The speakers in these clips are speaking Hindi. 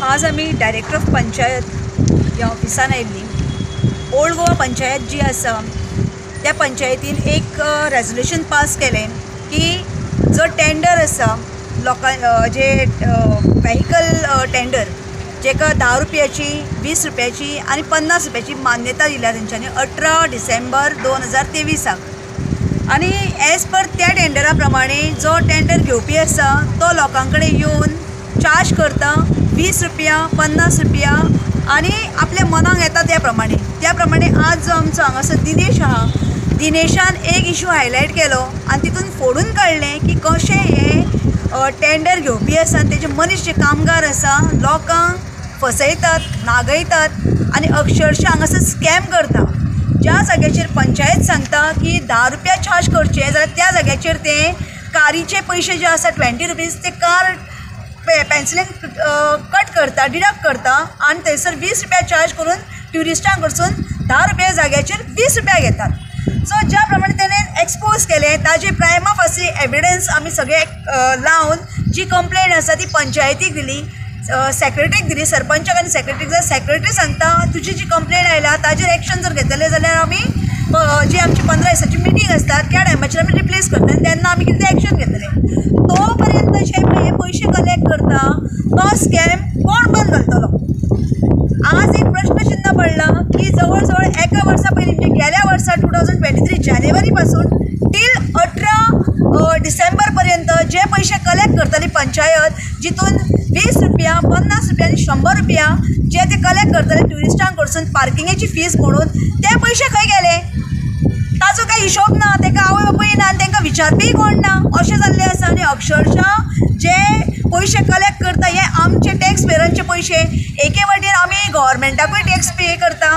आज आम्ही डायरेक्टर ऑफ पंचायत या ऑफिसान आयिल्ली। ओल्ड गोवा पंचायत जी आसा त्या पंचायतीन एक रेजोल्यूशन पास केलें की जो टेंडर आसा जे व्हेहिकल टेंडर जेका 10 रुपयाची 20 रुपयाची आणि 50 रुपयाची मान्यता दिल्या तेंच्यांनी 18 डिसेंबर 2023 आणि एज पर त्या टेंडरा प्रमाणे जो टेंडर घेवपी आसा तो लोकां कडेन येवन चार्ज करता 20 रुपया 50 रुपया आणि आपल्या मनाक येता त्या प्रमाणे आज जो आमचो हांगासर दिनेश आहा दिनेशान एक इशू हायलायट केलो आणि तितून फोडून काडलें की कशें हे टेंडर घेवपी आसा तेजे मनीस जे कामगार आसा लोकांक फसयतात नागयतात आणि अक्षरशः हांगासर स्कॅम करता। ज्या जाग्याचेर पंचायत सांगता की 10 रुपया चार्ज करचे जाल्यार त्या जाग्याचेर ते कारीचे पयशे जे आसा 20 रुपीज ते कार पेन्सिलेन कट करता डिडक्ट करता आणि थंयसर 20 रुपया चार्ज करून ट्युरिस्टांक कडसून 10 रुपया जाग्याचेर 20 रुपया घेतात। सो ज्या प्रमाणे तेणें एक्सपोज केलें ताजे प्रायमा फासी एविडन्स आमी सगळे लावन जी कंप्लेंट आसा ती पंचायतीक दिली सेक्रेटरीक दिली सरपंचाक आनी सेक्रेटरीक जाल्यार सेक्रेटरी सांगता तुजी जी कंप्लेंट आयला ताजेर एक्शन जर घेतलें जाल्यार आमी जी आमची 15 दिसाची मिटींग आसता त्या टायमाचेर आमी रिप्लेस करता आनी तेन्ना आमी कितें एक्शन घेतले। तो पर्यंत जे हे पयशे कलेक्ट करता तो स्कॅम कोण बंद घालतलो। आज एक प्रश्नचिन्ह पडला की जवळ जवळ एका वर्सा पयलीं म्हणजे गेल्या वर्सा 2023 जानेवारी पासून टील 18 डिसेंबर पर्यंत जे पयशे कलेक्ट करताली पंचायत जितून 20 रुपया 50 रुपया आणि 100 रुपया जे ते कलेक्ट करताले ट्युरिस्टांक कडसून पार्किंगेची फीज म्हणून ते पयशे खंय गेले ताजो काही हिशोब ना ताका आवय बापूय ना आनी तांकां विचारपी कोण ना अशें जाल्लें आसा। आनी अक्षरशः जे पयशे कलेक्ट करता हे आमचे टॅक्स पेयरांचे पयशे एके वाटेन आमी गव्हर्मेंटाकूय टॅक्स पे करता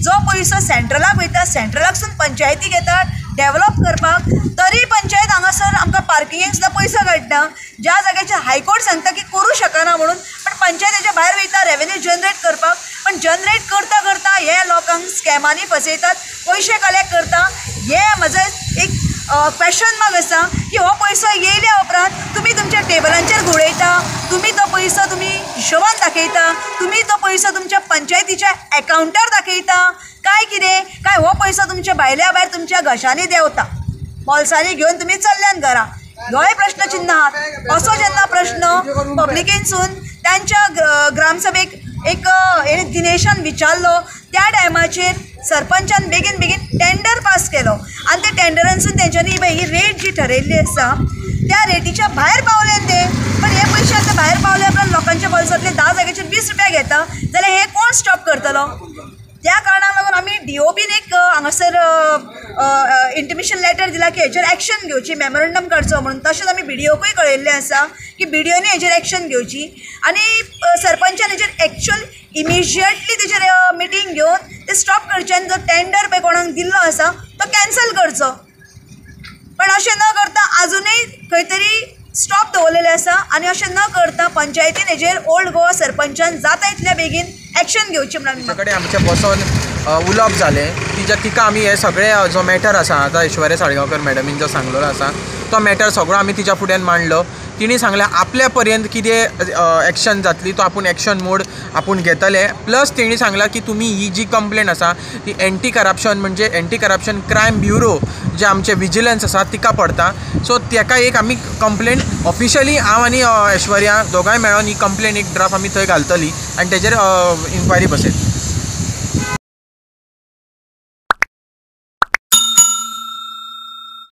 जो पयसो सेंट्रलाक वयता सेंट्रलाकसून पंचायती घेतात डेवलप करपाक तरी पंचायत हांगासर आमकां पार्किंगेक सुद्दां पयसो काडटा ज्या जाग्याचेर हायकोर्ट सांगता की करूं शकना म्हणून पण पंचायत हेच्या भायर वयता रेवेन्यू जनरेट करपाक पण जनरेट करता करता हे लोकांक स्कॅमांनी फसयतात पयशे कलेक्ट करता। हे म्हजो एक क्वेश्चन मार्क आसा की हो पयसो येयल्या उपरांत तुमी तुमच्या टेबलांचेर घुवडायता तुमी तो पयसो तुमी हिशोबान दाखयता तुमी तो पयसो तुमच्या पंचायतीच्या अकाउंटार दाखयता काय कितें काय हो पयसो तुमच्या भायल्या भायर तुमच्या घशांनी देंवता मोलसांनी घेवन तुमी चल्ल्यान घरा होय प्रश्नचिन्ह आहा। असो जेन्ना प्रश्न पब्लिकेनसून त्यांच्या ग्रामसभेक एक दिनेशान विचारलो त्या टायमाचेर सरपंचान बेगीन टेंडर पास केलो आणि त्या टेंडरांसून तेंच्यांनी ही रेट जी ठरयल्ली आसा त्या रेटीच्या भायर पावले ते पण हे पयशे आतां भायर पावले उपरांत लोकांच्या बोल्सांतले 10 जाग्याचेर 20 रुपया घेता जाल्यार हे कोण स्टॉप करतलो। त्या कारणाक लागून आमी DOPन एक हांगासर इंटिमेशन लेटर दिला की हेचेर एक्शन घेवची मेमोरंडम काडचो म्हणून तशेंच आमी BDOकूय कळयल्लें आसा की BDOनी हेचेर एक्शन घेवची आणि सरपंचान हेचेर एक्चुअल इमिजिएटली तेचेर मिटींग घेवन ते स्टॉप करचें आनी जो टेंडर पळय कोणाक दिल्लो आसा तो कॅन्सल करचो पण अशें न करता आजुनूय खंय तरी स्टॉप दवरलेले आसा आणि अशें न करता पंचायतीन हेचेर ओल्ड गोवा सरपंचान जाता तितल्या बेगीन एक्शन घेवची म्हणून आमचे कडेन आमचे बसोन उलोवप जालें तिका आमी हे सगळे जो मॅटर आसा आतां ऐश्वर्या साळगांवकर मॅडमीन जो सांगलेलो आसा तो मॅटर सगळो आमी तिच्या फुड्यान मांडलो। तिणी सांगलें आपल्या पर्यंत कितें एक्शन जातली तो आपूण एक्शन मोड आपूण घेतले प्लस तेणी सांगलां की तुमी ही जी कंप्लेंट आसा ती एंटी करप्शन म्हणजे एंटी करप्शन क्रायम ब्युरो जे आमचे विजिलन्स आसा तिका पडटा सो ताका एक आमी कंप्लेंट ऑफिशियली हांव आनी ऐश्वर्या दोगांय मेळोन ही कंप्लेंट एक ड्राफ्ट आमी थंय घालतली आनी तेजेर इन्क्वायरी बसयतली।